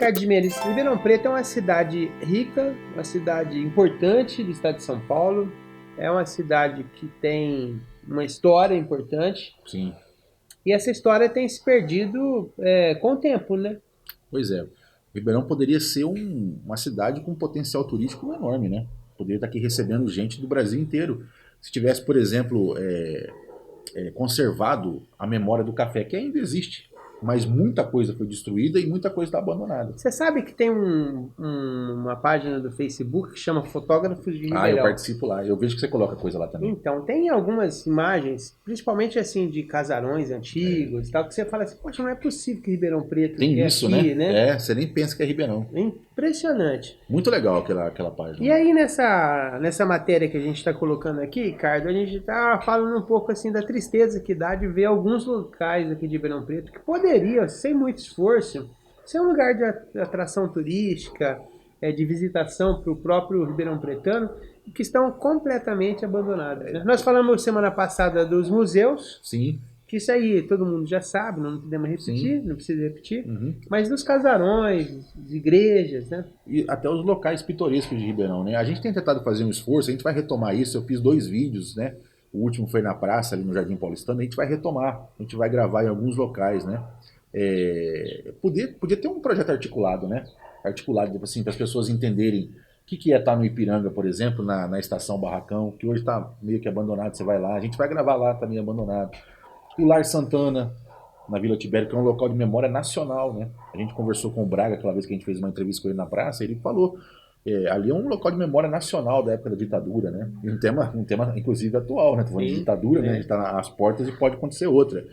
Cadmeres, Ribeirão Preto é uma cidade rica, uma cidade importante do estado de São Paulo. É uma cidade que tem uma história importante. Sim. E essa história tem se perdido com o tempo, né? Pois é. Ribeirão poderia ser uma cidade com potencial turístico enorme, né? Poderia estar aqui recebendo gente do Brasil inteiro. Se tivesse, por exemplo, conservado a memória do café, que ainda existe, mas muita coisa foi destruída e muita coisa está abandonada. Você sabe que tem uma página do Facebook que chama Fotógrafos de Ribeirão. Ah, eu participo lá. Eu vejo que você coloca coisa lá também. Então, tem algumas imagens, principalmente assim, de casarões antigos e tal, que você fala assim, poxa, não é possível que Ribeirão Preto Tem isso, aqui, né? É, você nem pensa que é Ribeirão. É impressionante. Muito legal aquela página. E aí, nessa matéria que a gente está colocando aqui, Ricardo, a gente está falando um pouco assim da tristeza que dá de ver alguns locais aqui de Ribeirão Preto que poderia, sem muito esforço, ser um lugar de atração turística, de visitação para o próprio Ribeirão Pretano, que estão completamente abandonadas, né? Nós falamos semana passada dos museus. Sim. Que isso aí todo mundo já sabe, não podemos repetir, Sim. não precisa repetir. Uhum. Mas dos casarões, de igrejas, né? E até os locais pitorescos de Ribeirão, né? A gente tem tentado fazer um esforço, a gente vai retomar isso. Eu fiz 2 vídeos, né? O último foi na praça, ali no Jardim Paulistano. A gente vai retomar, a gente vai gravar em alguns locais, né? Podia ter um projeto articulado, né? Articulado, assim, para as pessoas entenderem o que é estar no Ipiranga, por exemplo, na estação Barracão, que hoje está meio que abandonado, você vai lá. A gente vai gravar lá também abandonado. O Lar Santana, na Vila Tibério, que é um local de memória nacional, né? A gente conversou com o Braga aquela vez que a gente fez uma entrevista com ele na praça, ele falou, ali é um local de memória nacional da época da ditadura, né? E um tema inclusive atual, né? Tô falando de ditadura, né? A gente está às portas e pode acontecer outra.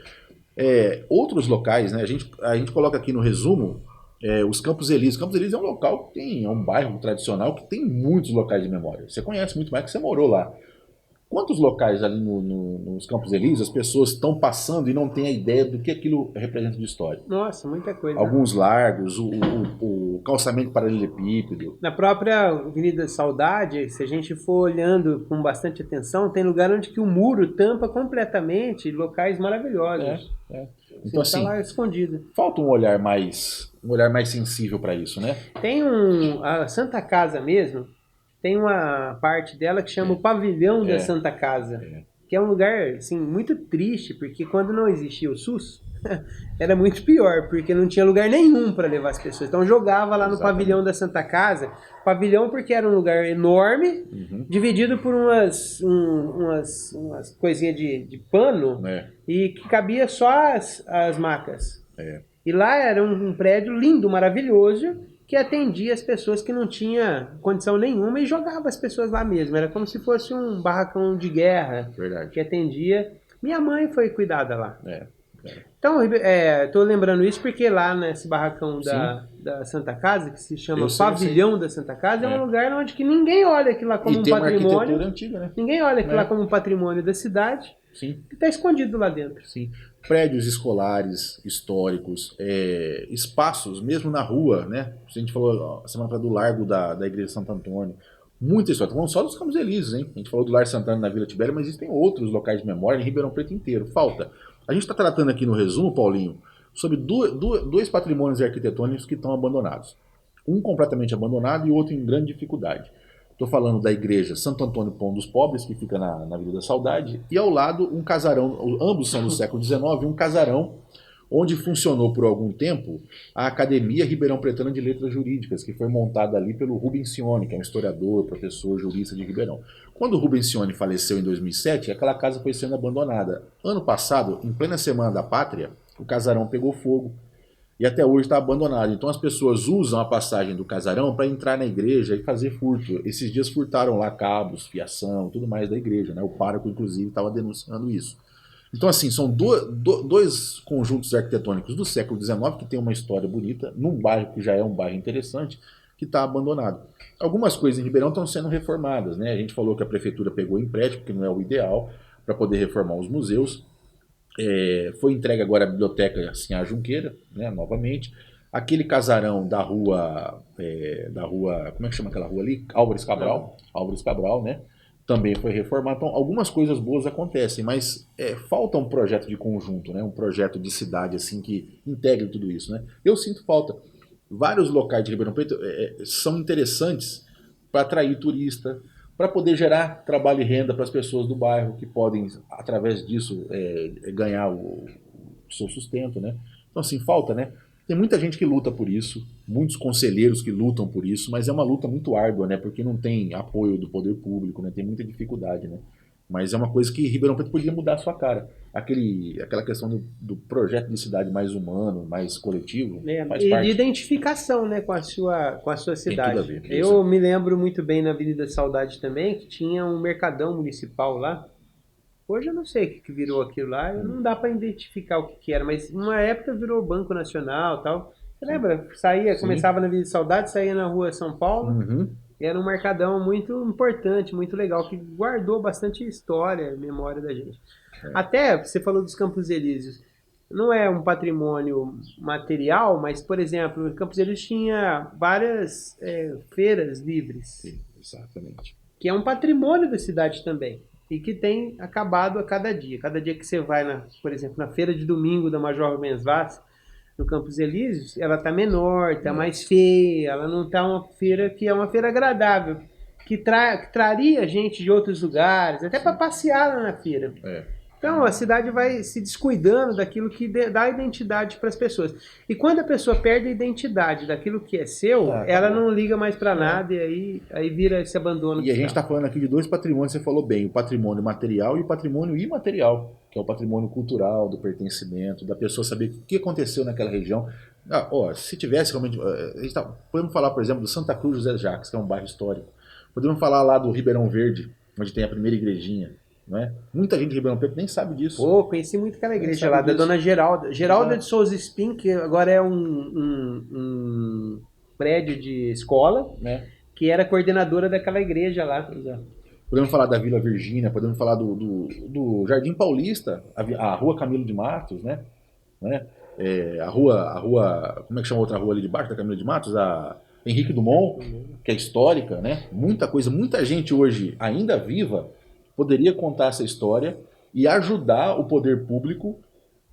Outros locais, né? A gente coloca aqui no resumo os Campos Elíseos. Campos Elíseos é um local que é um bairro tradicional que tem muitos locais de memória. Você conhece muito mais que você morou lá. Quantos locais ali nos Campos Elíseos as pessoas estão passando e não têm a ideia do que aquilo representa de história? Nossa, muita coisa. Alguns largos, o calçamento paralelepípedo. Na própria Avenida Saudade, se a gente for olhando com bastante atenção, tem lugar onde que o muro tampa completamente locais maravilhosos. Então assim, tá lá escondido. Falta um olhar mais sensível para isso, né? Tem a Santa Casa mesmo, tem uma parte dela que chama o Pavilhão da Santa Casa, que é um lugar assim, muito triste, porque quando não existia o SUS, era muito pior, porque não tinha lugar nenhum para levar as pessoas. Então jogava lá no Pavilhão da Santa Casa, pavilhão porque era um lugar enorme, dividido por umas coisinhas de pano, e que cabia só as macas. E lá era um prédio lindo, maravilhoso, que atendia as pessoas que não tinham condição nenhuma e jogava as pessoas lá mesmo. Era como se fosse um barracão de guerra. Verdade. Que atendia. Minha mãe foi cuidada lá. Então, estou lembrando isso porque lá nesse barracão da Santa Casa, que se chama Pavilhão da Santa Casa, é um lugar onde que ninguém olha aquilo lá como um patrimônio. Uma arquitetura antiga, né? Ninguém olha aquilo lá como um patrimônio da cidade. Sim. Que está escondido lá dentro. Sim. Prédios escolares, históricos, espaços, mesmo na rua, né? A gente falou a semana do Largo da Igreja de Santo Antônio. Muita história. Falando só dos Campos Elíseos, hein? A gente falou do Lar Santana na Vila Tibério, mas existem outros locais de memória em Ribeirão Preto inteiro. Falta. A gente está tratando aqui no resumo, Paulinho, sobre dois patrimônios arquitetônicos que estão abandonados. Um completamente abandonado e o outro em grande dificuldade. Estou falando da igreja Santo Antônio Pão dos Pobres, que fica na Vila da Saudade, e ao lado um casarão, ambos são do século XIX, um casarão onde funcionou por algum tempo a Academia Ribeirão Pretana de Letras Jurídicas, que foi montada ali pelo Rubens Cioni, que é um historiador, professor, jurista de Ribeirão. Quando o Rubens Cioni faleceu em 2007, aquela casa foi sendo abandonada. Ano passado, em plena Semana da Pátria, o casarão pegou fogo e até hoje está abandonado. Então as pessoas usam a passagem do casarão para entrar na igreja e fazer furto. Esses dias furtaram lá cabos, fiação, tudo mais da igreja, né? O pároco, inclusive, estava denunciando isso. Então, assim, são dois conjuntos arquitetônicos do século XIX que tem uma história bonita, num bairro que já é um bairro interessante, que está abandonado. Algumas coisas em Ribeirão estão sendo reformadas, né? A gente falou que a prefeitura pegou empréstimo, que não é o ideal, para poder reformar os museus. Foi entregue agora a biblioteca assim, à Junqueira, né, novamente. Aquele casarão da rua, como é que chama aquela rua ali? Álvares Cabral, né? Também foi reformado. Então, algumas coisas boas acontecem, mas falta um projeto de conjunto, né? Um projeto de cidade assim que integre tudo isso, né? Eu sinto falta. vários locais de Ribeirão Preto são interessantes para atrair turista, para poder gerar trabalho e renda para as pessoas do bairro, que podem, através disso, ganhar o seu sustento, né? Então, assim, falta, né? Tem muita gente que luta por isso, muitos conselheiros que lutam por isso, mas é uma luta muito árdua, né? Porque não tem apoio do poder público, né? Tem muita dificuldade, né? Mas é uma coisa que Ribeirão Preto podia mudar a sua cara. Aquela questão do projeto de cidade mais humano, mais coletivo, faz e parte. de identificação, né, com a sua cidade. Tem tudo a ver, Eu me lembro muito bem na Avenida Saudade também, que tinha um mercadão municipal lá. Hoje eu não sei o que virou aquilo lá, não dá para identificar o que era, mas uma época virou Banco Nacional e tal. Você lembra? Começava na Avenida Saudade, saía na Rua São Paulo. Uhum. Era um mercadão muito importante, muito legal, que guardou bastante história, memória da gente. Até, você falou dos Campos Elíseos. Não é um patrimônio material, mas, por exemplo, o Campos Elíseos tinha várias feiras livres. Sim, exatamente. Que é um patrimônio da cidade também. E que tem acabado a cada dia. Cada dia que você vai, por exemplo, na feira de domingo da Major Rubens Vaz, no Campos Elíseos, ela está menor, está mais feia, ela não está uma feira que é uma feira agradável, que traria gente de outros lugares, até para passear lá na feira. Então a cidade vai se descuidando daquilo que dá identidade para as pessoas. E quando a pessoa perde a identidade daquilo que é seu, ela não liga mais para nada e aí vira esse abandono. E a gente está falando aqui de dois patrimônios, você falou bem, o patrimônio material e o patrimônio imaterial, que é o patrimônio cultural, do pertencimento, da pessoa saber o que aconteceu naquela região. Se tivesse realmente... podemos falar, por exemplo, do Santa Cruz José Jacques, que é um bairro histórico. Podemos falar lá do Ribeirão Verde, onde tem a primeira igrejinha. Não é? Muita gente de Ribeirão Preto nem sabe disso. Conheci muito aquela igreja lá, da Dona Geralda. Geralda de Souza Espim, que agora é um prédio de escola, que era coordenadora daquela igreja lá. Podemos falar da Vila Virgínia, podemos falar do Jardim Paulista, a Rua Camilo de Matos, né? A rua, como é que chama a outra rua ali debaixo da Camilo de Matos? A Henrique Dumont, que é histórica, né? Muita coisa, muita gente hoje ainda viva poderia contar essa história e ajudar o poder público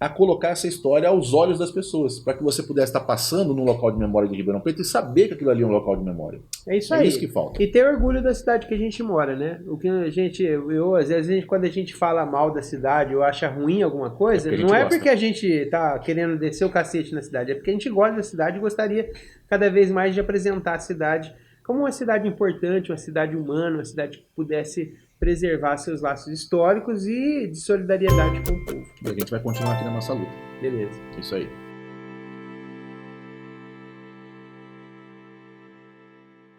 a colocar essa história aos olhos das pessoas, para que você pudesse estar passando no local de memória de Ribeirão Preto e saber que aquilo ali é um local de memória. É isso aí. É isso que falta. E ter orgulho da cidade que a gente mora, né? O que às vezes, quando a gente fala mal da cidade ou acha ruim alguma coisa, não é porque a gente tá querendo descer o cacete na cidade, é porque a gente gosta da cidade e gostaria cada vez mais de apresentar a cidade como uma cidade importante, uma cidade humana, uma cidade que pudesse preservar seus laços históricos e de solidariedade com o povo. E a gente vai continuar aqui na nossa luta. Beleza. Isso aí.